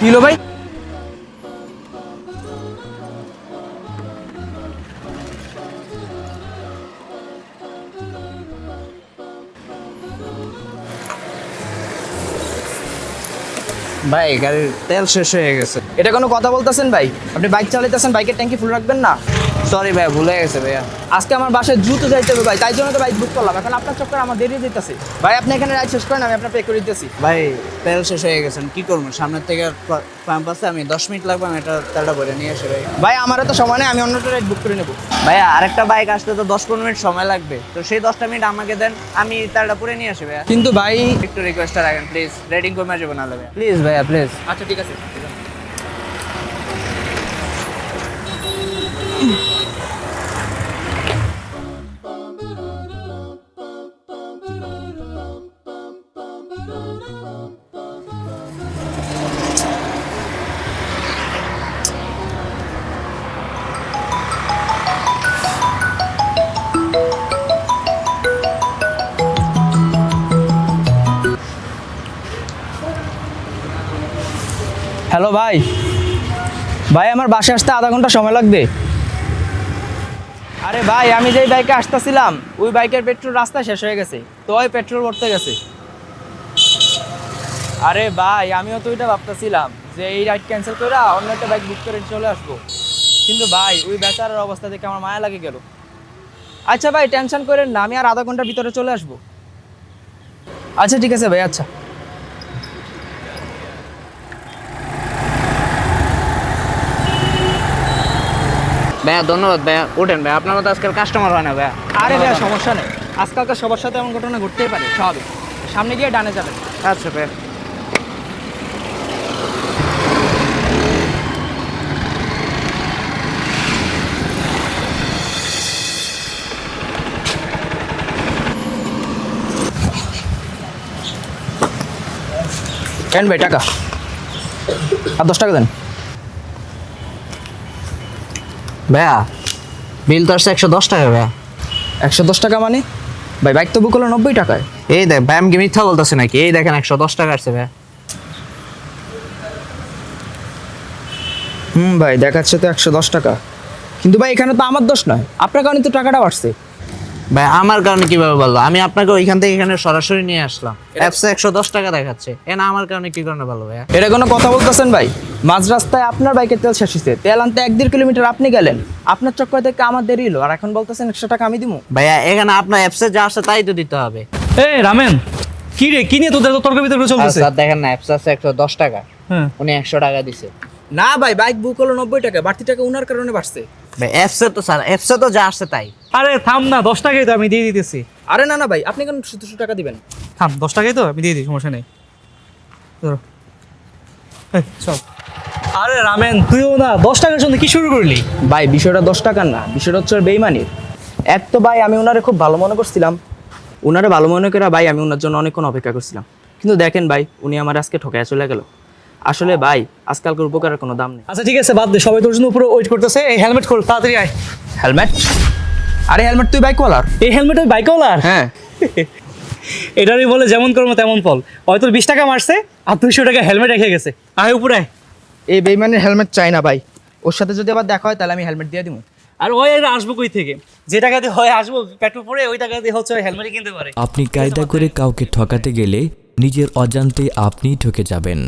কি হলো ভাই? ভাই গাড়ির তেল শেষ হয়ে গেছে। এটা কোনো কথা বলতেছেন ভাই? আপনি বাইক চালাইতেছেন, বাইকের ট্যাঙ্কি ফুল রাখবেন না? সরি ভাই, ভুলে গেছে ভাইয়া। আজকে আমার বাসায় দ্রুত যাইতে হবে ভাই, তাই জন্য তো বাইক বুক করলাম। এখন আপনার চক্কর আমার দেরি যেতেছে ভাই। আপনি এখানে রাইড শেষ করেন, আমি আপনার পে করে দিতেছি। ভাই তেল শেষ হয়ে গেছে, কি করবো? সামনের থেকে পাম্প আছে, আমি 10 মিনিট লাগবে, আমি এটা তেলটা ভরে নিয়ে আসি ভাই। ভাই আমারও তো সময় নেই, আমি অন্যটা রাইড বুক করে নেবো। ভাইয়া আরেকটা বাইক আসতে তো 10-15 মিনিট সময় লাগবে, তো সেই 10টা মিনিট আমাকে দেন, আমি তেলটা পুরে নিয়ে আসি ভাইয়া। কিন্তু ভাই একটু রিকোয়েস্টটা রাখেন প্লিজ, রেটিং কমে যাবে না ভাইয়া, প্লিজ ভাইয়া প্লিজ। আচ্ছা ঠিক আছে। হ্যালো ভাই, ভাই আমার বাসে আসতে আধা ঘন্টা সময় লাগবে। আরে ভাই আমি যেই বাইকে আসতেছিলাম ওই বাইকের পেট্রোল রাস্তায় শেষ হয়ে গেছে, তো ওই পেট্রোল ভরতে গেছে। আরে ভাই আমিও তো ওইটা ভাবতেছিলাম যে এই রাইড ক্যান্সেল করে অন্য একটা বাইক বুক করে চলে আসবো, কিন্তু ভাই ওই বেচারার অবস্থা দেখে আমার মায়া লাগে গেল। আচ্ছা ভাই টেনশন করেন না, আমি আর আধা ঘন্টার ভিতরে চলে আসবো। আচ্ছা ঠিক আছে ভাই, আচ্ছা। ভাইয়া ধন্যবাদ ভাইয়া, ওঠেন ভাইয়া, আপনার মতো আজকাল কাস্টমার হয় না ভাইয়া। আরে ভাই সমস্যা নেই, আজকালকার সবার সাথে এমন ঘটনা ঘটতেই পারে, স্বাভাবিক। সামনে গিয়ে ডানে যাবেন। আচ্ছা ভাইয়া। কেন ভাই টাকা আর 10 টাকা দেন। ভাইয়া বিল তো আসছে 110 টাকা ভাইয়া। 110 টাকা মানে? ভাই বাইক তো বুক হলো 90 টাকায়। এই দেখ ভাই, আমি কি মিথ্যা বলতেছি নাকি? এই দেখেন 110 টাকা আসছে ভাইয়া। ভাই দেখাচ্ছে তো 110 টাকা, কিন্তু ভাই এখানে তো আমার দোষ নয়, আপনার কারণে তো টাকাটা বাড়ছে। ভাই আমার কারণে কিভাবে বললো? আমি আপনাকে ওইখান থেকে এখানে সরাসরি নিয়ে আসলাম, অ্যাপসে 110 টাকা দেখাচ্ছে, এ না আমার কারণে কি কারণে ভালো ভাইয়া? এটা কোনো কথা বলতেছেন ভাই? মাঝ রাস্তায় আপনার বাইকের তেল শেষ হয়েছে, তেল আনতে 1-1.5 কিলোমিটার আপনি গেলেন, আপনার চক্কর থেকে আমার দেরি হলো, আর এখন বলতেছেন 100 টাকা আমি দিব? ভাইয়া এখানে আপনার অ্যাপসে যা আসছে তাই তো দিতে হবে। এ রামেন, কি রে, কি নিয়ে তোদের তো তর্ক বিতর্ক চলতেছে? স্যার দেখেন না, অ্যাপসে আছে 110 টাকা, হ্যাঁ, উনি 100 টাকা দিছে। না ভাই বাইক বুক হলো 90 টাকা, বাড়তি টাকা উনার কারণে বাড়ছে। ভাই অ্যাপসে তো স্যার, অ্যাপসে তো যা আসছে তাই। আরে থাম না, 10 টাকাই তো আমি দিয়ে দিতেছি। আরে না না ভাই, আপনি কেন 200 টাকা দিবেন? থাম, 10 টাকাই তো আমি দিয়ে দিই, সমস্যা নেই। ধরো, এই, চল। আরে রামেন, তুইও না 10 টাকার জন্য কি শুরু করলি? ভাই বিষয়টা 10 টাকার না, বিষয়টা হচ্ছে বেইমানির। এক তো ভাই আমি ওনারে খুব ভালো মনে করছিলাম, ওনারে ভালো মনে করে ভাই আমি ওনার জন্য অনেকক্ষণ অপেক্ষা করছিলাম, কিন্তু দেখেন ভাই উনি আমার আজকে ঠকায় চলে গেল। আসলে ভাই আজকালকার উপকারের কোনো দাম নেই। আচ্ছা ঠিক আছে, বাদ দে, সবাই তোর জন্য উপরে ওয়েট করতেছে। এই হেলমেট খোল, তাড়াতাড়ি আয়। হেলমেট? আরে হেলমেট তুই বাইকওয়ালার? এই হেলমেট ওই বাইকওয়ালার? হ্যাঁ। এটারই বলে যেমন কর্ম তেমন ফল। হয়তো 20 টাকা মারছে আর 200 টাকা হেলমেট রেখে গেছে। আয় উপরে আয়। এই বেইমানের হেলমেট চাই না ভাই, ওর সাথে যদি আবার দেখা হয় তাহলে আমি হেলমেট দিয়ে দিব। আর ওই আর আসবো কই থেকে? যে টাকা দিয়ে হয় আসবো পেট্রোল পরে, ওই টাকা দিয়ে হচ্ছে হেলমেট কিনতে পারে। আপনি কায়দা করে কাউকে ঠকাতে গেলে নিজের অজান্তে আপনিই ঠকে যাবেন।